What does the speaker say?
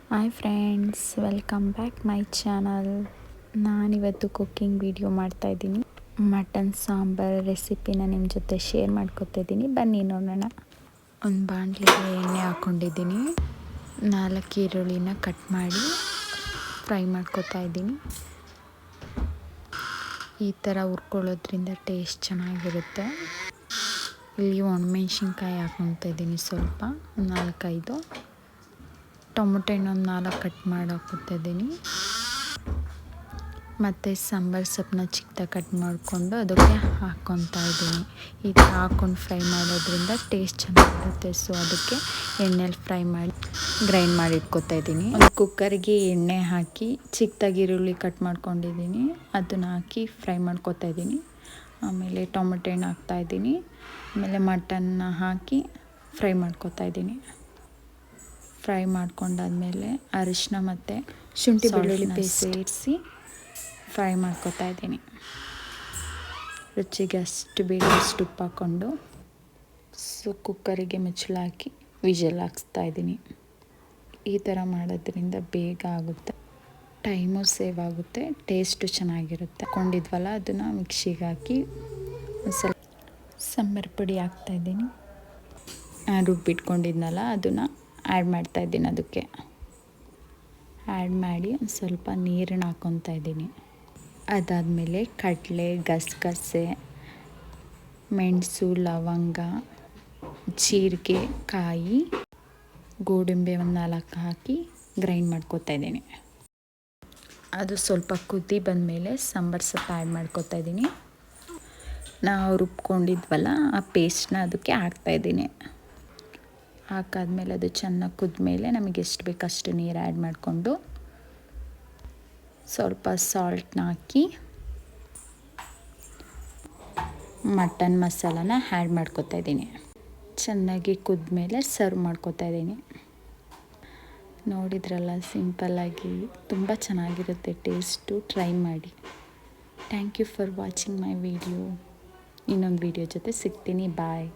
Hi friends, welcome back my channel. ನಾನಿವತ್ತು cooking video ಮಾಡ್ತಾಯಿದ್ದೀನಿ. Mutton sambar ರೆಸಿಪಿನ ನಿಮ್ಮ ಜೊತೆ ಶೇರ್ ಮಾಡ್ಕೊತಿದ್ದೀನಿ. ಬನ್ನಿ ನೋಡೋಣ. ಒಂದು ಬಾಣಲಿಗೆ ಎಣ್ಣೆ ಹಾಕ್ಕೊಂಡಿದ್ದೀನಿ. 4 ಈರುಳ್ಳಿನ ಕಟ್ ಮಾಡಿ ಫ್ರೈ ಮಾಡ್ಕೊತಾ ಇದ್ದೀನಿ. ಈ ಥರ ಹುರ್ಕೊಳ್ಳೋದ್ರಿಂದ ಟೇಸ್ಟ್ ಚೆನ್ನಾಗಿರುತ್ತೆ. ಇಲ್ಲಿ ಒಣಮೆಣ್ಸಿನ್ಕಾಯಿ ಹಾಕ್ಕೊತಾ ಇದ್ದೀನಿ, ಸ್ವಲ್ಪ 4-5. ಟೊಮೊಟೊ ಇನ್ನೊಂದು 4 ಕಟ್ ಮಾಡಿ ಹಾಕ್ಕೊತಿದ್ದೀನಿ. ಮತ್ತು ಸಾಂಬಾರು ಸೊಪ್ಪನ್ನ ಚಿಕ್ಕದಾಗಿ ಕಟ್ ಮಾಡಿಕೊಂಡು ಅದಕ್ಕೆ ಹಾಕ್ಕೊತಾ ಇದ್ದೀನಿ. ಈ ಥರ ಹಾಕ್ಕೊಂಡು ಫ್ರೈ ಮಾಡೋದ್ರಿಂದ ಟೇಸ್ಟ್ ಚೆನ್ನಾಗಿರುತ್ತೆ. ಸೊ ಅದಕ್ಕೆ ಎಣ್ಣೆಲಿ ಫ್ರೈ ಮಾಡಿ ಗ್ರೈಂಡ್ ಮಾಡಿ ಇಟ್ಕೊತಾ ಇದ್ದೀನಿ. ಒಂದು ಕುಕ್ಕರ್ಗೆ ಎಣ್ಣೆ ಹಾಕಿ ಚಿಕ್ಕದಾಗಿ ಈರುಳ್ಳಿ ಕಟ್ ಮಾಡ್ಕೊಂಡಿದ್ದೀನಿ, ಅದನ್ನು ಹಾಕಿ ಫ್ರೈ ಮಾಡ್ಕೊತಾ ಇದ್ದೀನಿ. ಆಮೇಲೆ ಟೊಮೊಟೊ ಹಣ್ಣು ಹಾಕ್ತಾಯಿದ್ದೀನಿ. ಆಮೇಲೆ ಮಟನ್ನ ಹಾಕಿ ಫ್ರೈ ಮಾಡ್ಕೊತಾ ಇದ್ದೀನಿ. ಫ್ರೈ ಮಾಡ್ಕೊಂಡಾದ್ಮೇಲೆ ಅರಿಶಿನ ಮತ್ತು ಶುಂಠಿ ಬೆಳ್ಳುಳ್ಳಿ ಪೇಸ್ಟ್ ಸೇರಿಸಿ ಫ್ರೈ ಮಾಡ್ಕೊತಾ ಇದ್ದೀನಿ. ರುಚಿಗೆ ಅಷ್ಟು ಬೇಕಷ್ಟು ಉಪ್ಪು ಹಾಕ್ಕೊಂಡು ಕುಕ್ಕರಿಗೆ ಮುಚ್ಚಳ ಹಾಕಿ ವಿಷಲ್ ಹಾಕ್ಸ್ತಾ ಇದ್ದೀನಿ. ಈ ಥರ ಮಾಡೋದ್ರಿಂದ ಬೇಗ ಆಗುತ್ತೆ, ಟೈಮು ಸೇವ್ ಆಗುತ್ತೆ, ಟೇಸ್ಟು ಚೆನ್ನಾಗಿರುತ್ತೆ. ಹಾಕ್ಕೊಂಡಿದ್ವಲ್ಲ ಅದನ್ನು ಮಿಕ್ಸಿಗೆ ಹಾಕಿ ಸ್ವಲ್ಪ ಸಾಂಬಾರು ಪುಡಿ ಹಾಕ್ತಾಯಿದ್ದೀನಿ. ರುಬ್ಬಿಟ್ಕೊಂಡಿದ್ನಲ್ಲ ಅದನ್ನು ಆ್ಯಡ್ ಮಾಡ್ತಾಯಿದ್ದೀನಿ. ಅದಕ್ಕೆ ಆ್ಯಡ್ ಮಾಡಿ ಒಂದು ಸ್ವಲ್ಪ ನೀರನ್ನು ಹಾಕ್ಕೊತಾ ಇದ್ದೀನಿ. ಅದಾದಮೇಲೆ ಕಡಲೆ, ಗಸಗಸೆ, ಮೆಣಸು, ಲವಂಗ, ಜೀರಿಗೆ, ಕಾಯಿ, ಗೋಡಂಬಿ ಒಂದು 4 ಹಾಕಿ ಗ್ರೈಂಡ್ ಮಾಡ್ಕೊತಾ ಇದ್ದೀನಿ. ಅದು ಸ್ವಲ್ಪ ಕುದಿ ಬಂದಮೇಲೆ ಸಾಂಬಾರು ಸೊಪ್ಪು ಆ್ಯಡ್ ಮಾಡ್ಕೊತಾ ಇದ್ದೀನಿ. ನಾವು ರುಬ್ಕೊಂಡಿದ್ವಲ್ಲ ಆ ಪೇಸ್ಟನ್ನ ಅದಕ್ಕೆ ಹಾಕ್ತಾಯಿದ್ದೀನಿ. ಹಾಕಾದ್ಮೇಲೆ ಅದು ಚೆನ್ನಾಗಿ ಕುದ್ಮೇಲೆ ನಮಗೆ ಎಷ್ಟು ಬೇಕು ಅಷ್ಟು ನೀರು ಆ್ಯಡ್ ಮಾಡಿಕೊಂಡು ಸ್ವಲ್ಪ ಸಾಲ್ಟ್ನ ಹಾಕಿ ಮಟನ್ ಮಸಾಲಾನ ಆ್ಯಡ್ ಮಾಡ್ಕೊತಾ ಇದ್ದೀನಿ. ಚೆನ್ನಾಗಿ ಕುದ್ಮೇಲೆ ಸರ್ವ್ ಮಾಡ್ಕೊತಾ ಇದ್ದೀನಿ. ನೋಡಿದ್ರಲ್ಲ, ಸಿಂಪಲ್ಲಾಗಿ ತುಂಬ ಚೆನ್ನಾಗಿರುತ್ತೆ ಟೇಸ್ಟು. ಟ್ರೈ ಮಾಡಿ. Thank you for watching my video. ಇನ್ನೊಂದು ವಿಡಿಯೋ ಜೊತೆ ಸಿಗ್ತೀನಿ. ಬಾಯ್.